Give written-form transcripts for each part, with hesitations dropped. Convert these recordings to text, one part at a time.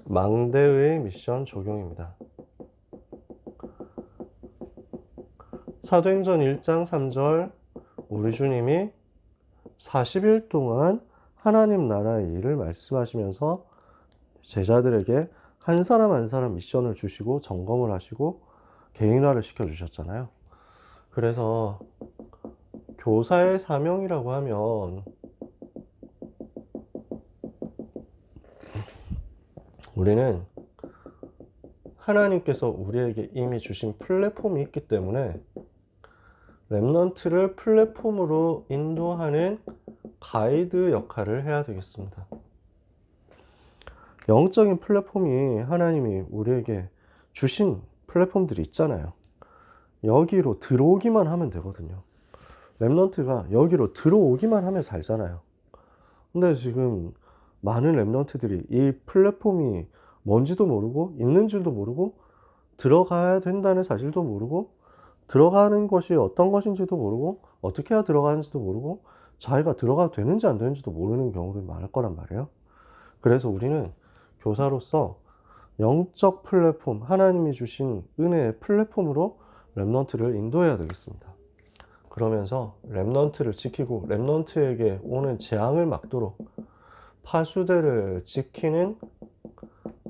망대의 미션 적용입니다. 사도행전 1장 3절 우리 주님이 40일 동안 하나님 나라의 일을 말씀하시면서 제자들에게 한 사람 한 사람 미션을 주시고 점검을 하시고 개인화를 시켜주셨잖아요. 그래서 교사의 사명이라고 하면 우리는 하나님께서 우리에게 이미 주신 플랫폼이 있기 때문에 렘넌트를 플랫폼으로 인도하는 가이드 역할을 해야 되겠습니다. 영적인 플랫폼이 하나님이 우리에게 주신 플랫폼들이 있잖아요. 여기로 들어오기만 하면 되거든요. 렘넌트가 여기로 들어오기만 하면 살잖아요. 근데 지금 많은 렘넌트들이 이 플랫폼이 뭔지도 모르고 있는 줄도 모르고 들어가야 된다는 사실도 모르고 들어가는 것이 어떤 것인지도 모르고 어떻게 해야 들어가는지도 모르고 자기가 들어가도 되는지 안 되는지도 모르는 경우들이 많을 거란 말이에요. 그래서 우리는 교사로서 영적 플랫폼, 하나님이 주신 은혜의 플랫폼으로 렘넌트를 인도해야 되겠습니다. 그러면서 렘넌트를 지키고 렘넌트에게 오는 재앙을 막도록 파수대를 지키는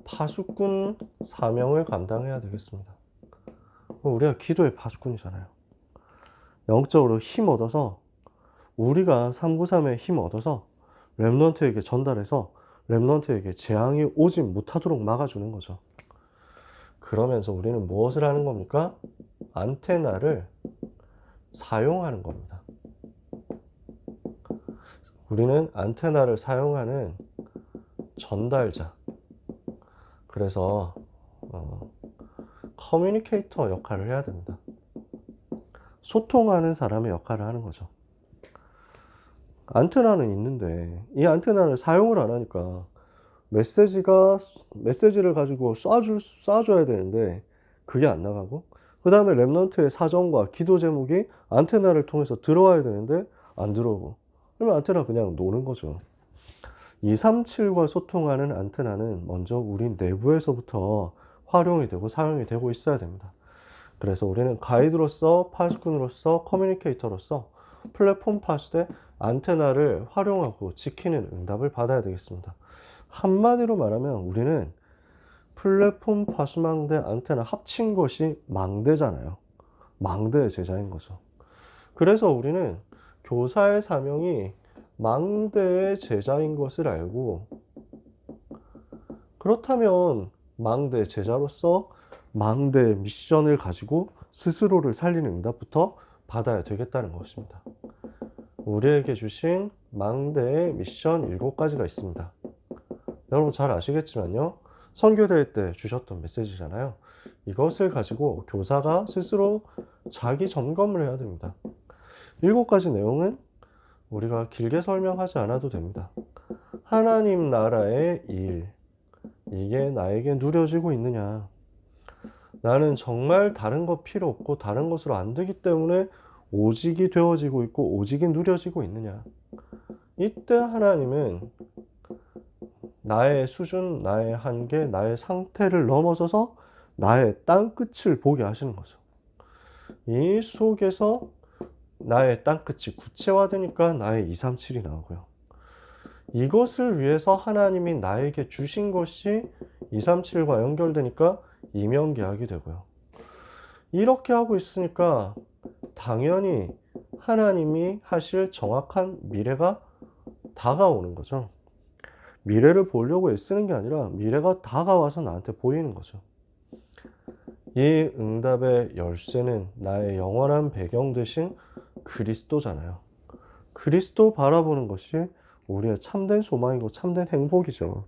파수꾼 사명을 감당해야 되겠습니다. 우리가 기도의 파수꾼이잖아요. 영적으로 힘 얻어서 우리가 393에 힘 얻어서 렘넌트에게 전달해서 렘넌트에게 재앙이 오지 못하도록 막아주는 거죠. 그러면서 우리는 무엇을 하는 겁니까? 안테나를 사용하는 겁니다. 우리는 안테나를 사용하는 전달자. 그래서 커뮤니케이터 역할을 해야 됩니다. 소통하는 사람의 역할을 하는 거죠. 안테나는 있는데 이 안테나를 사용을 안 하니까 메시지를 가지고 쏴줘야 되는데 그게 안 나가고, 그 다음에 렘넌트의 사정과 기도 제목이 안테나를 통해서 들어와야 되는데 안 들어오고, 그러면 안테나 그냥 노는 거죠. 237과 소통하는 안테나는 먼저 우리 내부에서부터 활용이 되고 사용이 되고 있어야 됩니다. 그래서 우리는 가이드로서, 파수꾼으로서, 커뮤니케이터로서 플랫폼 파수대 안테나를 활용하고 지키는 응답을 받아야 되겠습니다. 한마디로 말하면 우리는 플랫폼 파수망대 안테나 합친 것이 망대잖아요. 망대의 제자인 거죠. 그래서 우리는 교사의 사명이 망대의 제자인 것을 알고, 그렇다면 망대의 제자로서 망대의 미션을 가지고 스스로를 살리는 응답부터 받아야 되겠다는 것입니다. 우리에게 주신 망대의 미션 7가지가 있습니다. 여러분 잘 아시겠지만요, 선교대회 때 주셨던 메시지잖아요. 이것을 가지고 교사가 스스로 자기 점검을 해야 됩니다. 7가지 내용은 우리가 길게 설명하지 않아도 됩니다. 하나님 나라의 일, 이게 나에게 누려지고 있느냐? 나는 정말 다른 것 필요 없고 다른 것으로 안 되기 때문에 오직이 되어지고 있고 오직이 누려지고 있느냐? 이때 하나님은 나의 수준, 나의 한계, 나의 상태를 넘어서서 나의 땅끝을 보게 하시는 거죠. 이 속에서 나의 땅끝이 구체화되니까 나의 237이 나오고요. 이것을 위해서 하나님이 나에게 주신 것이 237과 연결되니까 이면계약이 되고요. 이렇게 하고 있으니까 당연히 하나님이 하실 정확한 미래가 다가오는 거죠. 미래를 보려고 애쓰는 게 아니라 미래가 다가와서 나한테 보이는 거죠. 이 응답의 열쇠는 나의 영원한 배경 대신 그리스도잖아요. 그리스도 바라보는 것이 우리의 참된 소망이고 참된 행복이죠.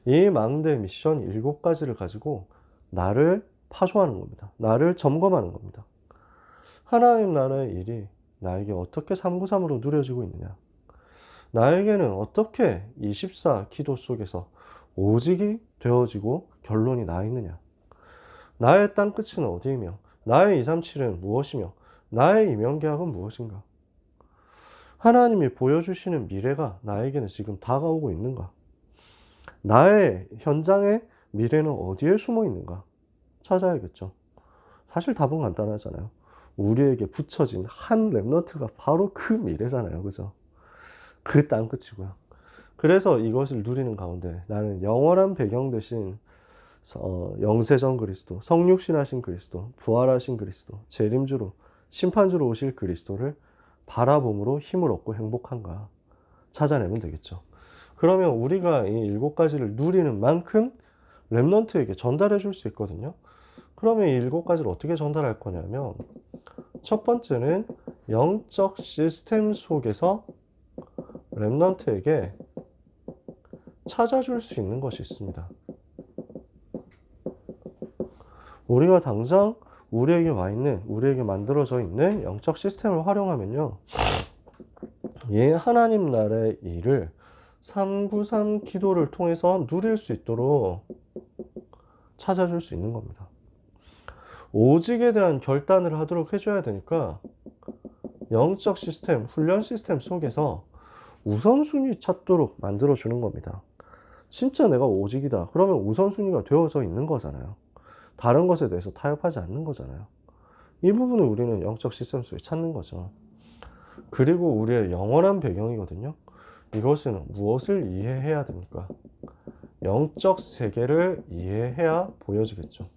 이 망대 미션 7가지를 가지고 나를 파수하는 겁니다. 나를 점검하는 겁니다. 하나님 나라의 일이 나에게 어떻게 393으로 누려지고 있느냐? 나에게는 어떻게 24 기도 속에서 오직이 되어지고 결론이 나 있느냐? 나의 땅끝은 어디이며 나의 237은 무엇이며 나의 이면계약은 무엇인가? 하나님이 보여주시는 미래가 나에게는 지금 다가오고 있는가? 나의 현장의 미래는 어디에 숨어 있는가 찾아야겠죠. 사실 답은 간단하잖아요. 우리에게 붙여진 한 랩넌트가 바로 그 미래잖아요. 그죠? 그 땅끝이고요. 그래서 이것을 누리는 가운데 나는 영원한 배경 대신 영세전 그리스도, 성육신하신 그리스도, 부활하신 그리스도, 재림주로 심판주로 오실 그리스도를 바라봄으로 힘을 얻고 행복한가 찾아내면 되겠죠. 그러면 우리가 이 7가지를 누리는 만큼 랩넌트에게 전달해 줄 수 있거든요. 그러면 이 7가지를 어떻게 전달할 거냐면, 첫 번째는 영적 시스템 속에서 랩넌트에게 찾아줄 수 있는 것이 있습니다. 우리가 당장 우리에게 와 있는, 우리에게 만들어져 있는 영적 시스템을 활용하면요, 이 하나님 나라의 일을 393 기도를 통해서 누릴 수 있도록 찾아줄 수 있는 겁니다. 오직에 대한 결단을 하도록 해줘야 되니까 영적 시스템, 훈련 시스템 속에서 우선순위 찾도록 만들어주는 겁니다. 진짜 내가 오직이다. 그러면 우선순위가 되어져 있는 거잖아요. 다른 것에 대해서 타협하지 않는 거잖아요. 이 부분을 우리는 영적 시스템 속에 찾는 거죠. 그리고 우리의 영원한 배경이거든요. 이것은 무엇을 이해해야 됩니까? 영적 세계를 이해해야 보여지겠죠.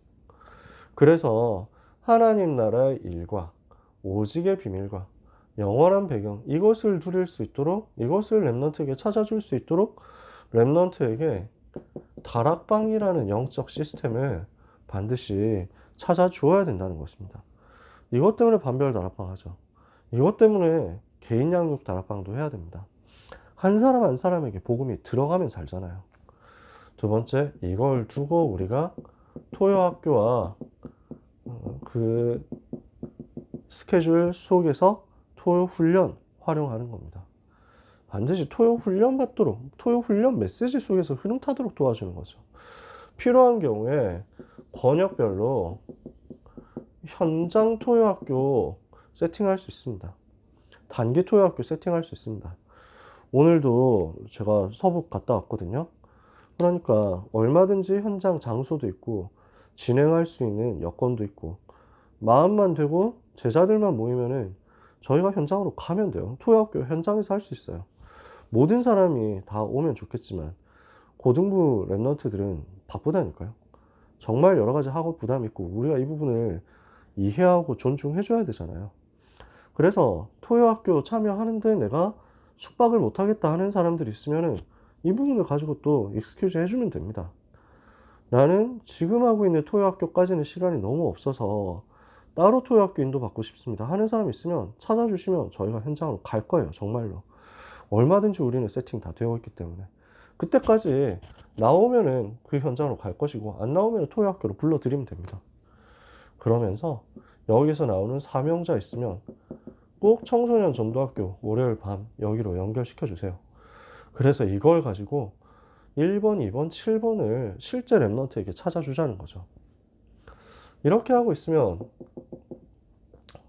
그래서 하나님 나라의 일과 오직의 비밀과 영원한 배경, 이것을 누릴 수 있도록, 이것을 랩넌트에게 찾아줄 수 있도록 랩넌트에게 다락방이라는 영적 시스템을 반드시 찾아주어야 된다는 것입니다. 이것 때문에 반별 다락방 하죠. 이것 때문에 개인 양육 다락방도 해야 됩니다. 한 사람 한 사람에게 복음이 들어가면 살잖아요. 두 번째, 이걸 두고 우리가 토요학교와 그 스케줄 속에서 토요훈련 활용하는 겁니다. 반드시 토요훈련 받도록, 토요훈련 메시지 속에서 흐름 타도록 도와주는 거죠. 필요한 경우에 번역별로 현장 토요학교 세팅할 수 있습니다. 단기 토요학교 세팅할 수 있습니다. 오늘도 제가 서북 갔다 왔거든요. 그러니까 얼마든지 현장 장소도 있고 진행할 수 있는 여건도 있고 마음만 되고 제자들만 모이면은 저희가 현장으로 가면 돼요. 토요학교 현장에서 할 수 있어요. 모든 사람이 다 오면 좋겠지만 고등부 랩넌트들은 바쁘다니까요. 정말 여러 가지 학업 부담이 있고 우리가 이 부분을 이해하고 존중해줘야 되잖아요. 그래서 토요학교 참여하는데 내가 숙박을 못하겠다 하는 사람들이 있으면은 이 부분을 가지고 또 익스큐즈 해주면 됩니다. 나는 지금 하고 있는 토요학교까지는 시간이 너무 없어서 따로 토요학교 인도 받고 싶습니다 하는 사람이 있으면 찾아주시면 저희가 현장으로 갈 거예요. 정말로. 얼마든지 우리는 세팅 다 되어 있기 때문에. 그때까지 나오면은 그 현장으로 갈 것이고 안 나오면 토요학교로 불러드리면 됩니다. 그러면서 여기서 나오는 사명자 있으면 꼭 청소년 전도학교 월요일 밤 여기로 연결시켜 주세요. 그래서 이걸 가지고 1번, 2번, 7번을 실제 랩넌트에게 찾아주자는 거죠. 이렇게 하고 있으면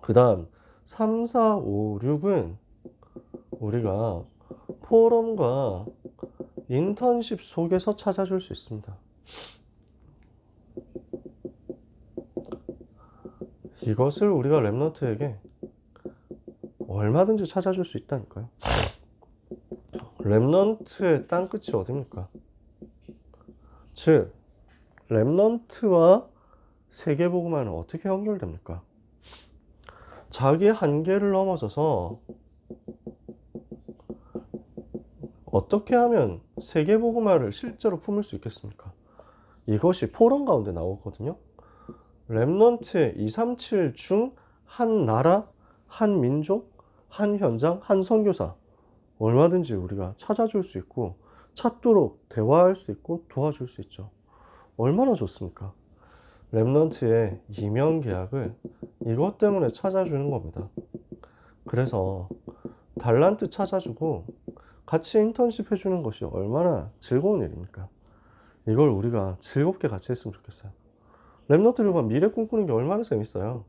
그 다음 3, 4, 5, 6은 우리가 포럼과 인턴십 속에서 찾아줄 수 있습니다. 이것을 우리가 랩넌트에게 얼마든지 찾아줄 수 있다니까요. 랩넌트의 땅끝이 어딥니까? 즉 랩넌트와 세계복음화는 어떻게 연결됩니까? 자기 한계를 넘어서서 어떻게 하면 세계복음화를 실제로 품을 수 있겠습니까? 이것이 포럼 가운데 나오거든요. 랩넌트의 237 중 한 나라, 한 민족, 한 현장, 한 선교사 얼마든지 우리가 찾아줄 수 있고 찾도록 대화할 수 있고 도와줄 수 있죠. 얼마나 좋습니까? 랩넌트의 이면 계약을 이것 때문에 찾아주는 겁니다. 그래서 달란트 찾아주고 같이 인턴십 해주는 것이 얼마나 즐거운 일입니까? 이걸 우리가 즐겁게 같이 했으면 좋겠어요. 랩넌트들과 미래 꿈꾸는 게 얼마나 재밌어요.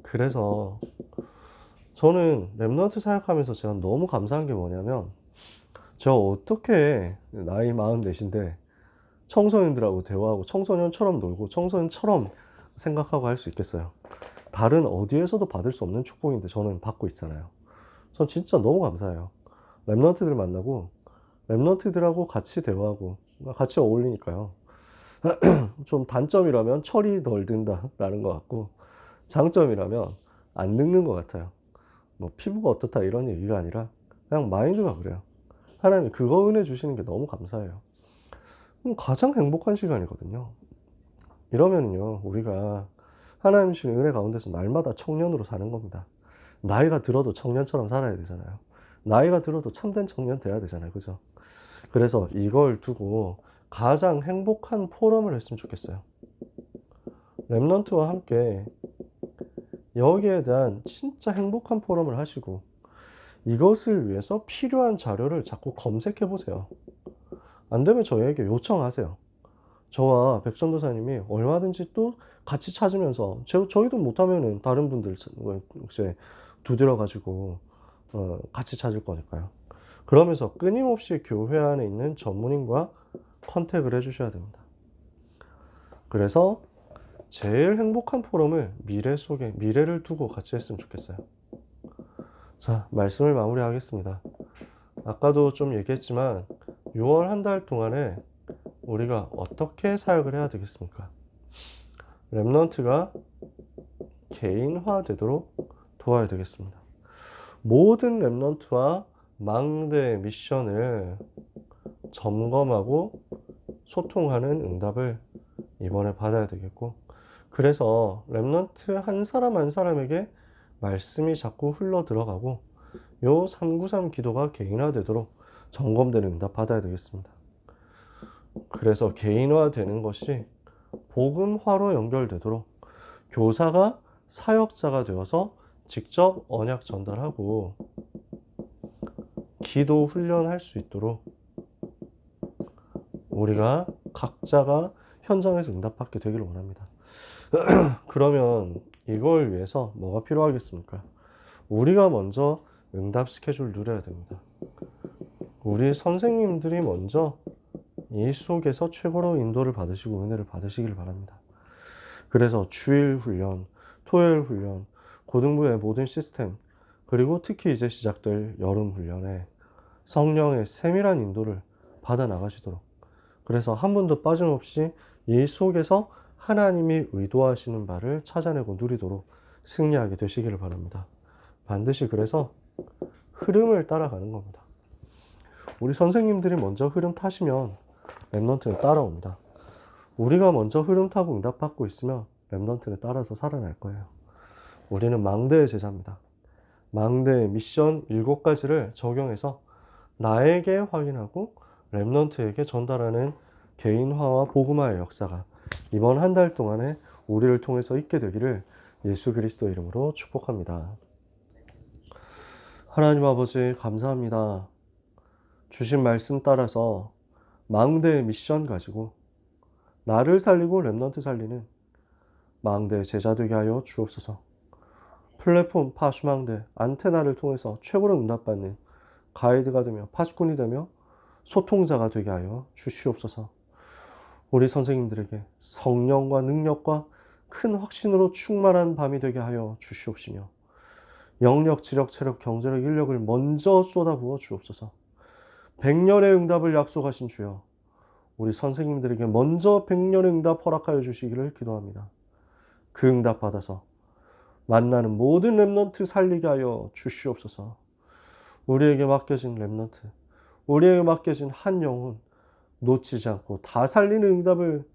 그래서 저는 랩넌트 사역하면서 제가 너무 감사한 게 뭐냐면 저 어떻게 나이 44인데 청소년들하고 대화하고 청소년처럼 놀고 청소년처럼 생각하고 할 수 있겠어요? 다른 어디에서도 받을 수 없는 축복인데 저는 받고 있잖아요. 전 진짜 너무 감사해요. 랩런트들 만나고 랩런트들하고 같이 대화하고 같이 어울리니까요. 좀 단점이라면 철이 덜 든다라는 것 같고, 장점이라면 안 늙는 것 같아요. 뭐 피부가 어떻다 이런 얘기가 아니라 그냥 마인드가 그래요. 하나님이 그거 은혜 주시는 게 너무 감사해요. 가장 행복한 시간이거든요. 이러면요, 우리가 하나님 주시는 은혜 가운데서 날마다 청년으로 사는 겁니다. 나이가 들어도 청년처럼 살아야 되잖아요. 나이가 들어도 참된 청년 돼야 되잖아요. 그죠? 그래서 이걸 두고 가장 행복한 포럼을 했으면 좋겠어요. 랩런트와 함께 여기에 대한 진짜 행복한 포럼을 하시고, 이것을 위해서 필요한 자료를 자꾸 검색해 보세요. 안 되면 저에게 요청하세요. 저와 백전도사님이 얼마든지 또 같이 찾으면서, 저희도 못하면은 다른 분들 이제 두드려 가지고 같이 찾을 거니까요. 그러면서 끊임없이 교회 안에 있는 전문인과 컨택을 해 주셔야 됩니다. 그래서 제일 행복한 포럼을 미래 속에, 미래를 두고 같이 했으면 좋겠어요. 자, 말씀을 마무리하겠습니다. 아까도 좀 얘기했지만 6월 한 달 동안에 우리가 어떻게 사역을 해야 되겠습니까? 랩런트가 개인화 되도록 도와야 되겠습니다. 모든 랩런트와 망대 미션을 점검하고 소통하는 응답을 이번에 받아야 되겠고, 그래서 랩런트 한 사람 한 사람에게 말씀이 자꾸 흘러 들어가고 요 393 기도가 개인화되도록 점검되는 응답 받아야 되겠습니다. 그래서 개인화되는 것이 복음화로 연결되도록 교사가 사역자가 되어서 직접 언약 전달하고 기도 훈련할 수 있도록 우리가 각자가 현장에서 응답받게 되기를 원합니다. 그러면 이걸 위해서 뭐가 필요하겠습니까? 우리가 먼저 응답 스케줄 누려야 됩니다. 우리 선생님들이 먼저 이 속에서 최고로 인도를 받으시고 은혜를 받으시길 바랍니다. 그래서 주일 훈련, 토요일 훈련, 고등부의 모든 시스템, 그리고 특히 이제 시작될 여름 훈련에 성령의 세밀한 인도를 받아 나가시도록, 그래서 한 번도 빠짐없이 이 속에서 하나님이 의도하시는 바를 찾아내고 누리도록 승리하게 되시기를 바랍니다. 반드시 그래서 흐름을 따라가는 겁니다. 우리 선생님들이 먼저 흐름 타시면 랩런트는 따라옵니다. 우리가 먼저 흐름 타고 응답받고 있으면 랩런트는 따라서 살아날 거예요. 우리는 망대의 제자입니다. 망대의 미션 7가지를 적용해서 나에게 확인하고 랩런트에게 전달하는 개인화와 복음화의 역사가 이번 한 달 동안에 우리를 통해서 있게 되기를 예수 그리스도 이름으로 축복합니다. 하나님 아버지 감사합니다. 주신 말씀 따라서 망대의 미션 가지고 나를 살리고 랩런트 살리는 망대의 제자 되게 하여 주옵소서. 플랫폼 파수망대 안테나를 통해서 최고로 응답받는 가이드가 되며 파수꾼이 되며 소통자가 되게 하여 주시옵소서. 우리 선생님들에게 성령과 능력과 큰 확신으로 충만한 밤이 되게 하여 주시옵시며, 영력, 지력, 체력, 경제력, 인력을 먼저 쏟아부어 주옵소서. 100년의 응답을 약속하신 주여, 우리 선생님들에게 먼저 100년의 응답 허락하여 주시기를 기도합니다. 그 응답 받아서 만나는 모든 랩런트 살리게 하여 주시옵소서. 우리에게 맡겨진 랩런트, 우리에게 맡겨진 한 영혼 놓치지 않고 다 살리는 응답을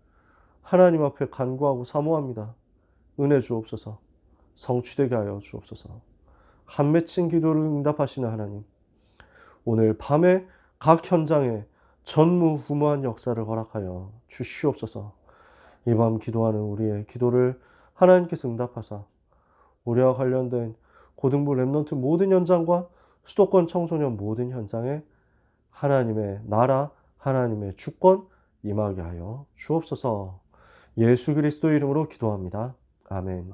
하나님 앞에 간구하고 사모합니다. 은혜 주옵소서. 성취되게 하여 주옵소서. 한 맺힌 기도를 응답하시는 하나님, 오늘 밤에 각 현장에 전무후무한 역사를 허락하여 주시옵소서. 이 밤 기도하는 우리의 기도를 하나님께서 응답하사 우리와 관련된 고등부 랩런트 모든 현장과 수도권 청소년 모든 현장에 하나님의 나라, 하나님의 주권 임하게 하여 주옵소서. 예수 그리스도 이름으로 기도합니다. 아멘.